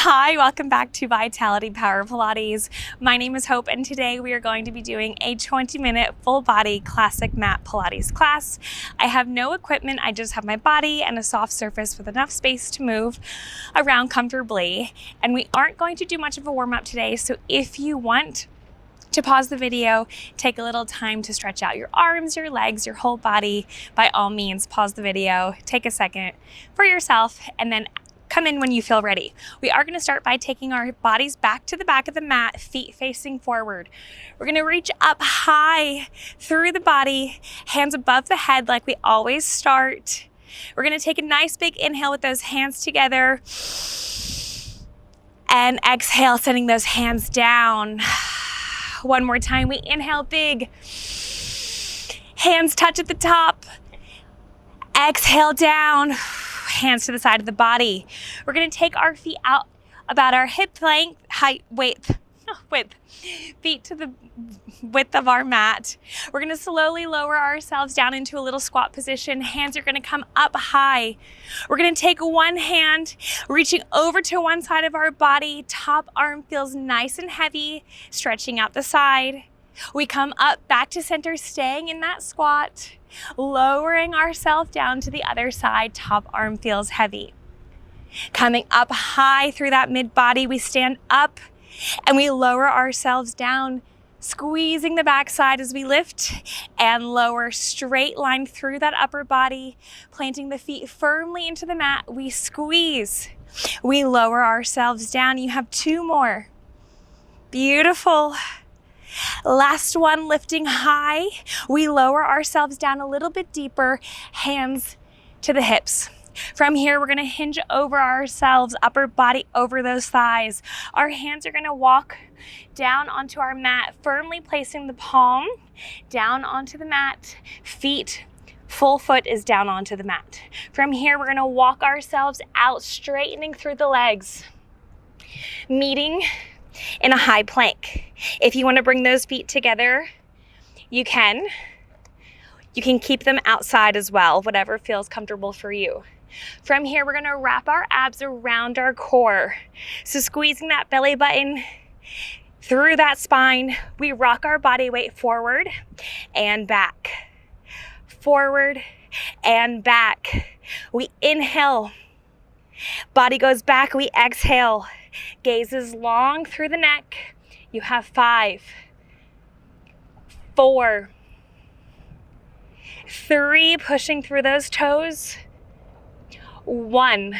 Hi, welcome back to Vitality Power Pilates. My name is Hope, and today we are going to be doing a 20-minute full body classic mat Pilates class. I have no equipment, I just have my body and a soft surface with enough space to move around comfortably. And we aren't going to do much of a warm up today, so if you want to pause the video, take a little time to stretch out your arms, your legs, your whole body, by all means, pause the video, take a second for yourself, and then come in when you feel ready. We are going to start by taking our bodies back to the back of the mat, feet facing forward. We're going to reach up high through the body, hands above the head like we always start. We're going to take a nice big inhale with those hands together and exhale, sending those hands down. One more time, we inhale big, hands touch at the top, exhale down, hands to the side of the body. We're gonna take our feet out about our hip length, width, feet to the width of our mat. We're gonna slowly lower ourselves down into a little squat position. Hands are gonna come up high. We're gonna take one hand, reaching over to one side of our body. Top arm feels nice and heavy, stretching out the side. We come up back to center, staying in that squat, lowering ourselves down to the other side. Top arm feels heavy. Coming up high through that mid body, we stand up and we lower ourselves down, squeezing the backside as we lift and lower, straight line through that upper body, planting the feet firmly into the mat. We squeeze, we lower ourselves down. You have two more. Beautiful. Last one, lifting high. We lower ourselves down a little bit deeper, hands to the hips. From here, we're gonna hinge over ourselves, upper body over those thighs. Our hands are gonna walk down onto our mat, firmly placing the palm down onto the mat. Feet, full foot is down onto the mat. From here, we're gonna walk ourselves out, straightening through the legs, meeting in a high plank. If you want to bring those feet together, you can. You can keep them outside as well, whatever feels comfortable for you. From here, we're going to wrap our abs around our core. So squeezing that belly button through that spine, we rock our body weight forward and back. Forward and back. We inhale. Body goes back, we exhale. Gaze is long through the neck. You have 5, 4, 3, pushing through those toes. 1,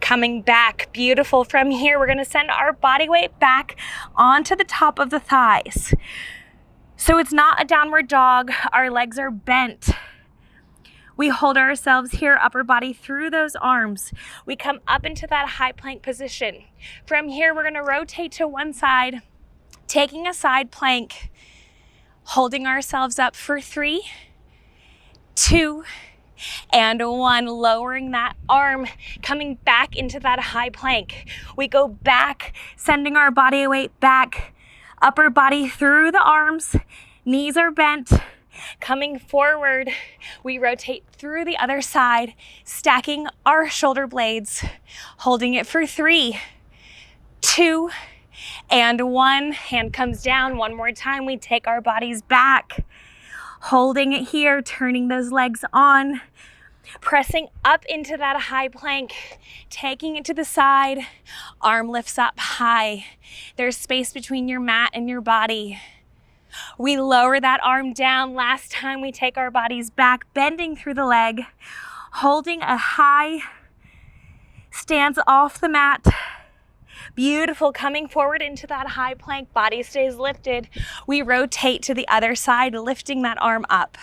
coming back. Beautiful. From here, we're gonna send our body weight back onto the top of the thighs. So it's not a downward dog. Our legs are bent. We hold ourselves here, upper body through those arms. We come up into that high plank position. From here, we're gonna rotate to one side, taking a side plank, holding ourselves up for 3, 2, and 1, lowering that arm, coming back into that high plank. We go back, sending our body weight back, upper body through the arms, knees are bent. Coming forward, we rotate through the other side, stacking our shoulder blades, holding it for 3, 2, and 1. Hand comes down. One more time, we take our bodies back, holding it here, turning those legs on, pressing up into that high plank, taking it to the side, arm lifts up high. There's space between your mat and your body. We lower that arm down. Last time, we take our bodies back, bending through the leg, holding a high stance off the mat. Beautiful. Coming forward into that high plank, body stays lifted. We rotate to the other side, lifting that arm up.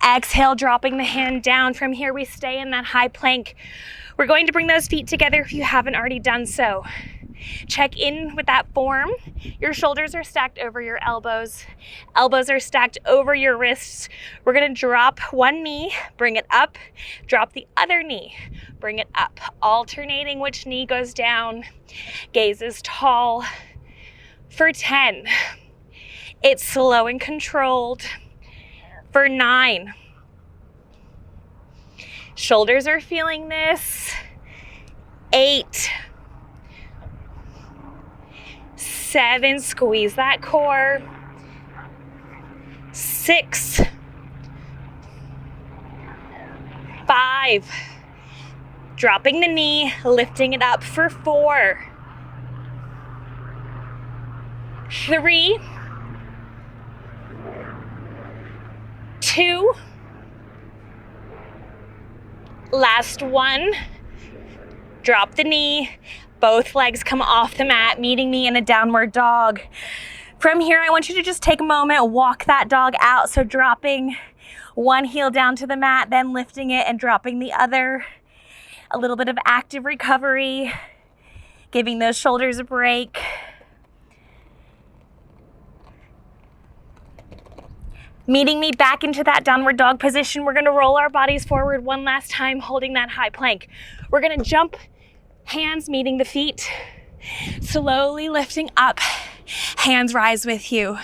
Exhale, dropping the hand down. From here, we stay in that high plank. We're going to bring those feet together if you haven't already done so. Check in with that form. Your shoulders are stacked over your elbows. Elbows are stacked over your wrists. We're gonna drop one knee, bring it up, drop the other knee, bring it up, alternating which knee goes down. Gaze is tall for 10. It's slow and controlled for 9. Shoulders are feeling this. 8, 7, squeeze that core. 6, 5, dropping the knee, lifting it up for 4, 3, 2, last one. Drop the knee, both legs come off the mat, meeting me in a downward dog. From here, I want you to just take a moment, walk that dog out. So dropping one heel down to the mat, then lifting it and dropping the other. A little bit of active recovery, giving those shoulders a break. Meeting me back into that downward dog position. We're gonna roll our bodies forward one last time, holding that high plank. We're gonna jump, hands meeting the feet, slowly lifting up, hands rise with you.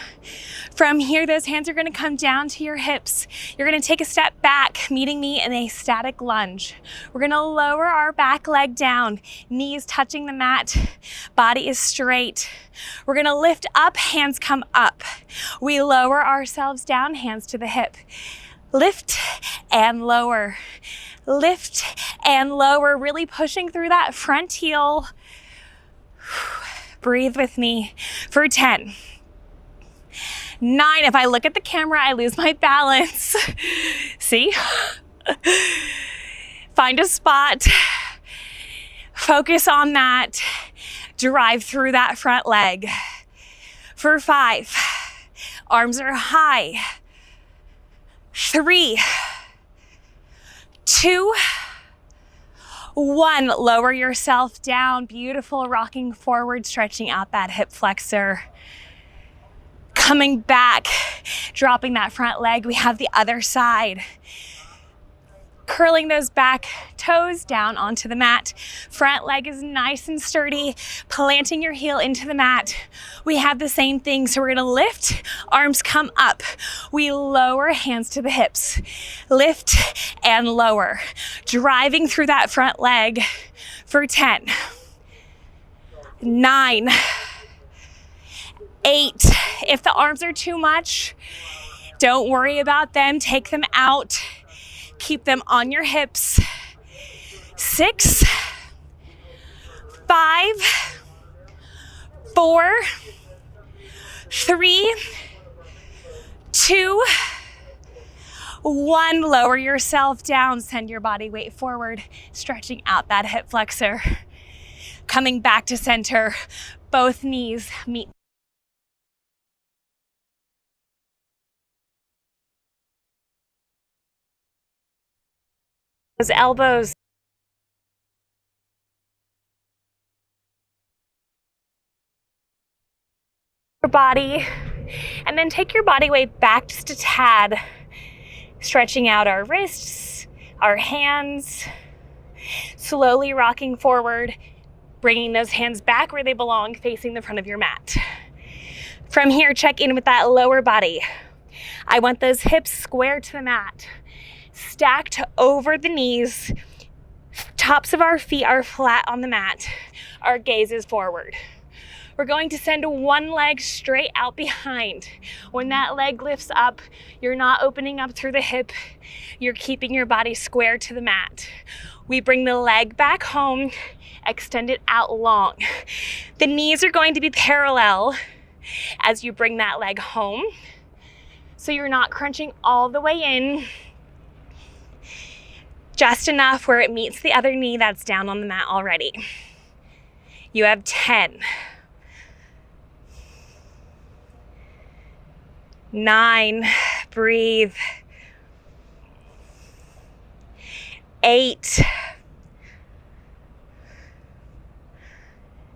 From here, those hands are gonna come down to your hips. You're gonna take a step back, meeting me in a static lunge. We're gonna lower our back leg down, knees touching the mat, body is straight. We're gonna lift up, hands come up. We lower ourselves down, hands to the hip. Lift and lower. Lift and lower, really pushing through that front heel. Breathe with me for 10. 9, if I look at the camera, I lose my balance. See? Find a spot, focus on that, drive through that front leg. For 5, arms are high. 3, 2, 1, lower yourself down. Beautiful, rocking forward, stretching out that hip flexor. Coming back, dropping that front leg. We have the other side. Curling those back toes down onto the mat. Front leg is nice and sturdy, planting your heel into the mat. We have the same thing, so we're gonna lift, arms come up. We lower, hands to the hips. Lift and lower, driving through that front leg for 10, 9, 8. If the arms are too much, don't worry about them, take them out. Keep them on your hips. 6, 5, 4, 3, 2, 1. Lower yourself down, send your body weight forward, stretching out that hip flexor. Coming back to center, both knees meet. Those elbows. Your body, and then take your body weight back just a tad, stretching out our wrists, our hands, slowly rocking forward, bringing those hands back where they belong, facing the front of your mat. From here, check in with that lower body. I want those hips square to the mat, stacked over the knees. Tops of our feet are flat on the mat. Our gaze is forward. We're going to send one leg straight out behind. When that leg lifts up, you're not opening up through the hip. You're keeping your body square to the mat. We bring the leg back home, extend it out long. The knees are going to be parallel as you bring that leg home. So you're not crunching all the way in. Just enough where it meets the other knee that's down on the mat already. You have 10. 9, breathe. 8,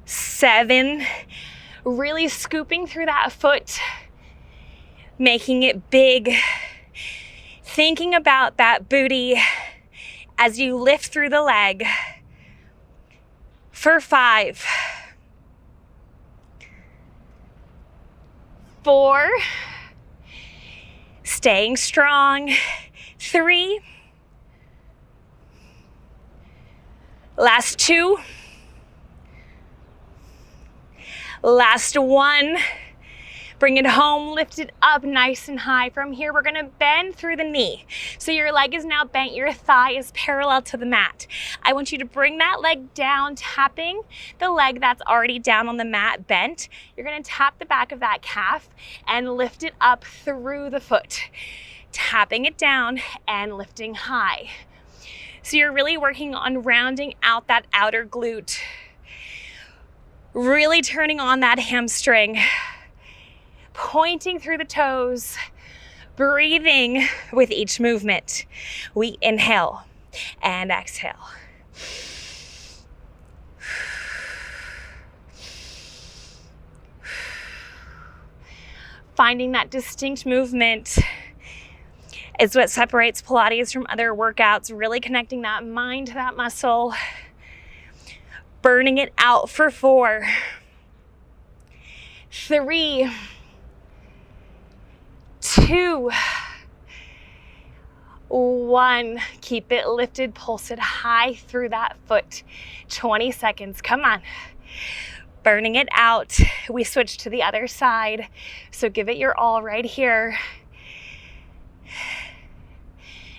7, really scooping through that foot, making it big, thinking about that booty as you lift through the leg. For 5, 4, staying strong. 3, last 2, Last one. Bring it home, lift it up nice and high. From here, we're gonna bend through the knee. So your leg is now bent, your thigh is parallel to the mat. I want you to bring that leg down, tapping the leg that's already down on the mat, bent. You're gonna tap the back of that calf and lift it up through the foot. Tapping it down and lifting high. So you're really working on rounding out that outer glute. Really turning on that hamstring. Pointing through the toes, breathing with each movement. We inhale and exhale. Finding that distinct movement is what separates Pilates from other workouts, really connecting that mind to that muscle, burning it out for 4, 3, 2, 1. Keep it lifted, pulse it high through that foot. 20 seconds, come on. Burning it out. We switch to the other side, so give it your all right here.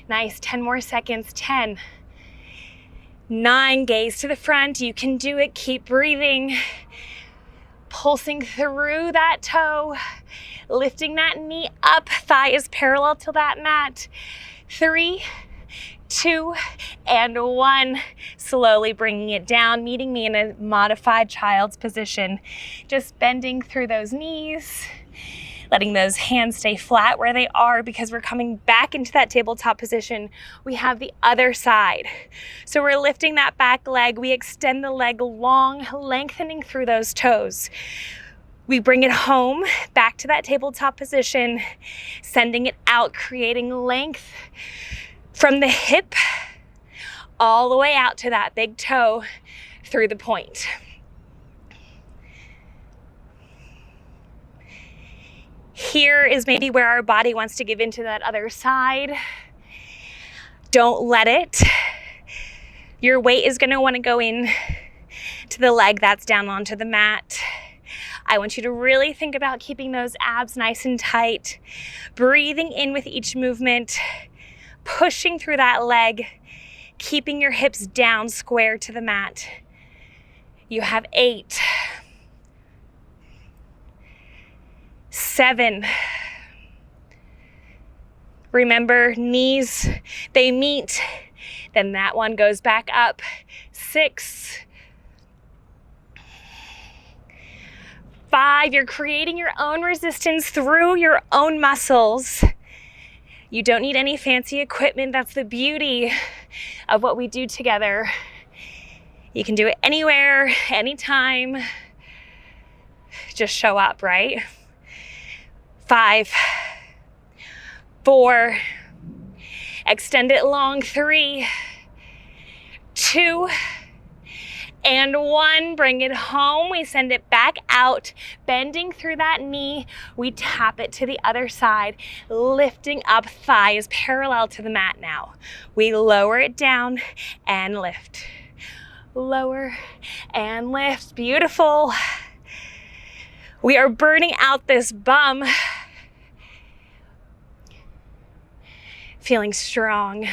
Nice, 10 more seconds, 10, 9, gaze to the front. You can do it, keep breathing. Pulsing through that toe, lifting that knee up, thigh is parallel to that mat. 3, 2, and 1. Slowly bringing it down, meeting me in a modified child's position. Just bending through those knees, letting those hands stay flat where they are because we're coming back into that tabletop position. We have the other side. So we're lifting that back leg. We extend the leg long, lengthening through those toes. We bring it home, back to that tabletop position, sending it out, creating length from the hip all the way out to that big toe through the point. Here is maybe where our body wants to give into that other side. Don't let it. Your weight is going to want to go in to the leg that's down onto the mat. I want you to really think about keeping those abs nice and tight, breathing in with each movement, pushing through that leg, keeping your hips down square to the mat. You have 8, 7. Remember, knees, they meet, then that one goes back up. 6, 5, you're creating your own resistance through your own muscles. You don't need any fancy equipment. That's the beauty of what we do together. You can do it anywhere, anytime. Just show up, right? 5, 4, extend it long. 3, 2, and 1. Bring it home. We send it back out, bending through that knee. We tap it to the other side, lifting up, thighs parallel to the mat now. We lower it down and lift. Lower and lift. Beautiful. We are burning out this bum. Feeling strong,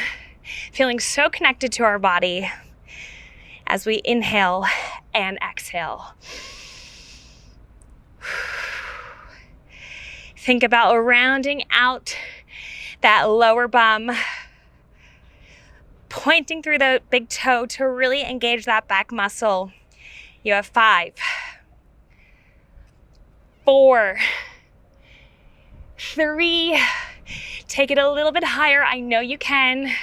feeling so connected to our body as we inhale and exhale. Think about rounding out that lower bum, pointing through the big toe to really engage that back muscle. You have 5, 4, 3, take it a little bit higher. I know you can.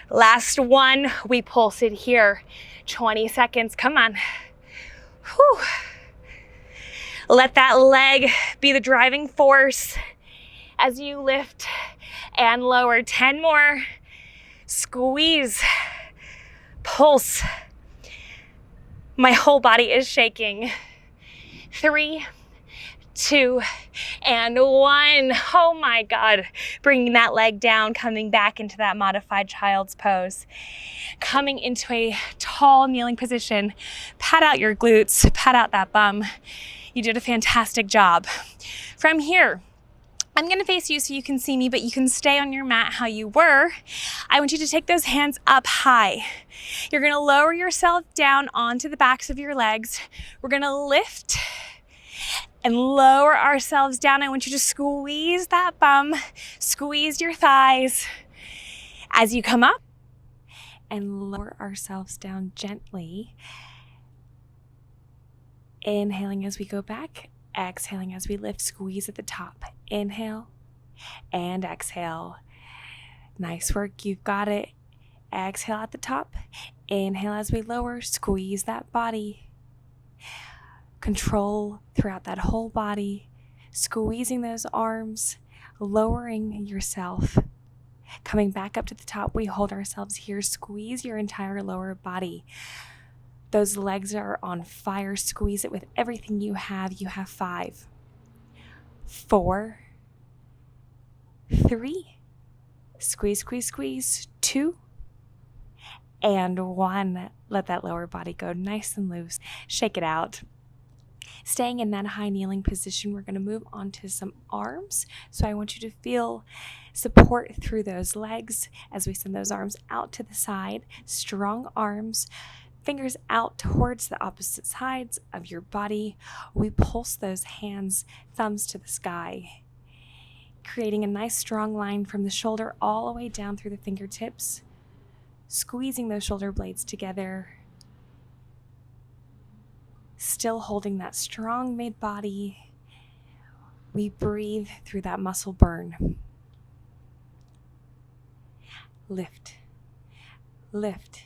Last one, we pulse it here. 20 seconds, come on. Whew. Let that leg be the driving force as you lift and lower. 10 more. Squeeze, pulse. My whole body is shaking. 3, 2, and 1. Oh my God. Bringing that leg down, coming back into that modified child's pose. Coming into a tall kneeling position. Pat out your glutes, pat out that bum. You did a fantastic job. From here, I'm going to face you so you can see me, but you can stay on your mat how you were. I want you to take those hands up high. You're going to lower yourself down onto the backs of your legs. We're going to lift and lower ourselves down. I want you to squeeze that bum, squeeze your thighs as you come up, and lower ourselves down gently. Inhaling as we go back, exhaling as we lift, squeeze at the top. Inhale and exhale. Nice work, you've got it. Exhale at the top. Inhale as we lower, squeeze that body. Control throughout that whole body, squeezing those arms, lowering yourself. Coming back up to the top, we hold ourselves here. Squeeze your entire lower body. Those legs are on fire. Squeeze it with everything you have. You have 5, 4, 3, squeeze, squeeze, squeeze, 2, and 1. Let that lower body go nice and loose. Shake it out. Staying in that high kneeling position, we're going to move on to some arms. So I want you to feel support through those legs as we send those arms out to the side. Strong arms, fingers out towards the opposite sides of your body. We pulse those hands, thumbs to the sky, creating a nice strong line from the shoulder all the way down through the fingertips, squeezing those shoulder blades together. Still holding that strong mid body. We breathe through that muscle burn. Lift, lift.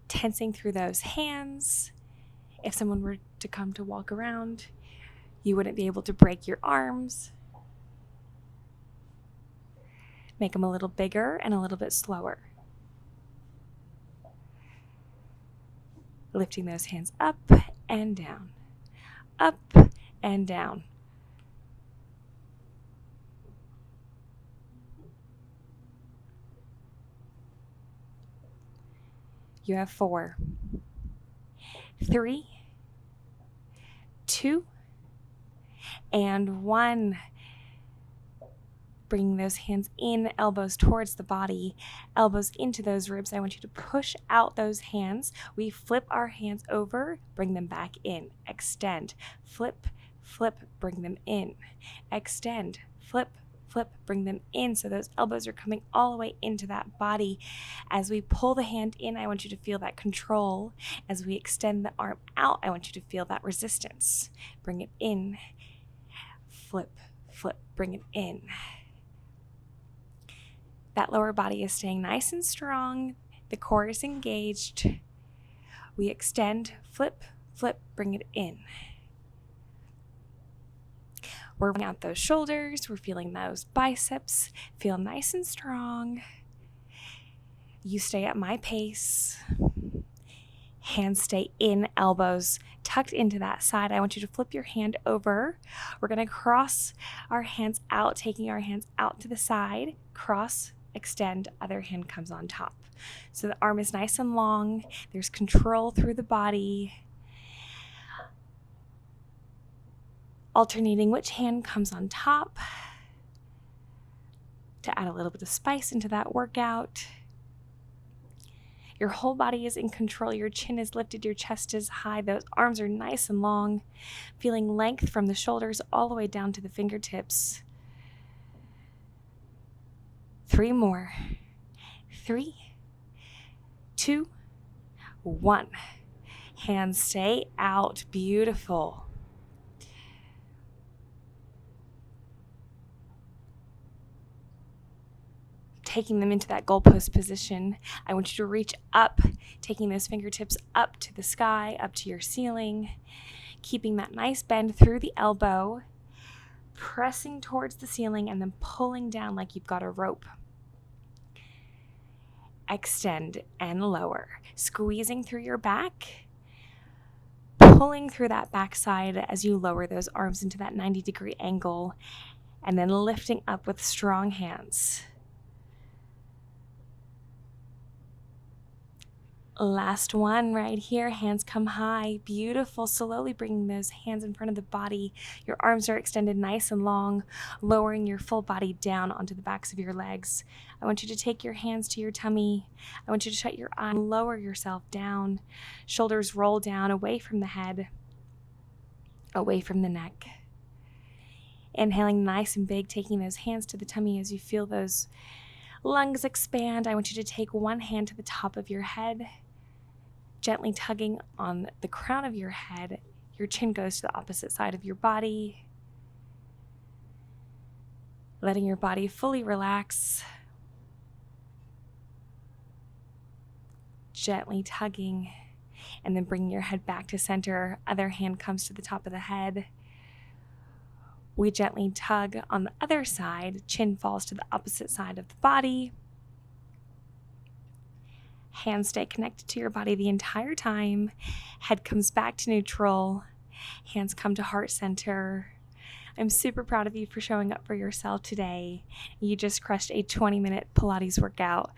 Tensing through those hands. If someone were to come to walk around, you wouldn't be able to break your arms. Make them a little bigger and a little bit slower. Lifting those hands up and down, up and down. You have 4, 3, 2, and 1. Bringing those hands in, elbows towards the body, elbows into those ribs. I want you to push out those hands. We flip our hands over, bring them back in. Extend, flip, flip, bring them in. Extend, flip, flip, bring them in. So those elbows are coming all the way into that body. As we pull the hand in, I want you to feel that control. As we extend the arm out, I want you to feel that resistance. Bring it in, flip, flip, bring it in. That lower body is staying nice and strong. The core is engaged. We extend, flip, flip, bring it in. We're bringing out those shoulders. We're feeling those biceps. Feel nice and strong. You stay at my pace. Hands stay in, elbows tucked into that side. I want you to flip your hand over. We're going to cross our hands out, taking our hands out to the side. Cross, extend, other hand comes on top. So the arm is nice and long. There's control through the body. Alternating which hand comes on top to add a little bit of spice into that workout. Your whole body is in control. Your chin is lifted, your chest is high. Those arms are nice and long. Feeling length from the shoulders all the way down to the fingertips. 3 more. 3, 2, 1. Hands stay out. Beautiful. Taking them into that goalpost position. I want you to reach up, taking those fingertips up to the sky, up to your ceiling, keeping that nice bend through the elbow, pressing towards the ceiling and then pulling down like you've got a rope. Extend and lower, squeezing through your back, pulling through that backside as you lower those arms into that 90-degree angle, and then lifting up with strong hands. Last one right here. Hands come high. Beautiful. Slowly bringing those hands in front of the body. Your arms are extended nice and long, lowering your full body down onto the backs of your legs. I want you to take your hands to your tummy. I want you to shut your eyes, lower yourself down. Shoulders roll down away from the head, away from the neck. Inhaling nice and big, taking those hands to the tummy as you feel those lungs expand. I want you to take one hand to the top of your head, gently tugging on the crown of your head. Your chin goes to the opposite side of your body, letting your body fully relax. Gently tugging, and then bringing your head back to center. Other hand comes to the top of the head. We gently tug on the other side. Chin falls to the opposite side of the body. Hands stay connected to your body the entire time. Head comes back to neutral. Hands come to heart center. I'm super proud of you for showing up for yourself today. You just crushed a 20-minute Pilates workout.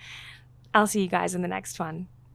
I'll see you guys in the next one.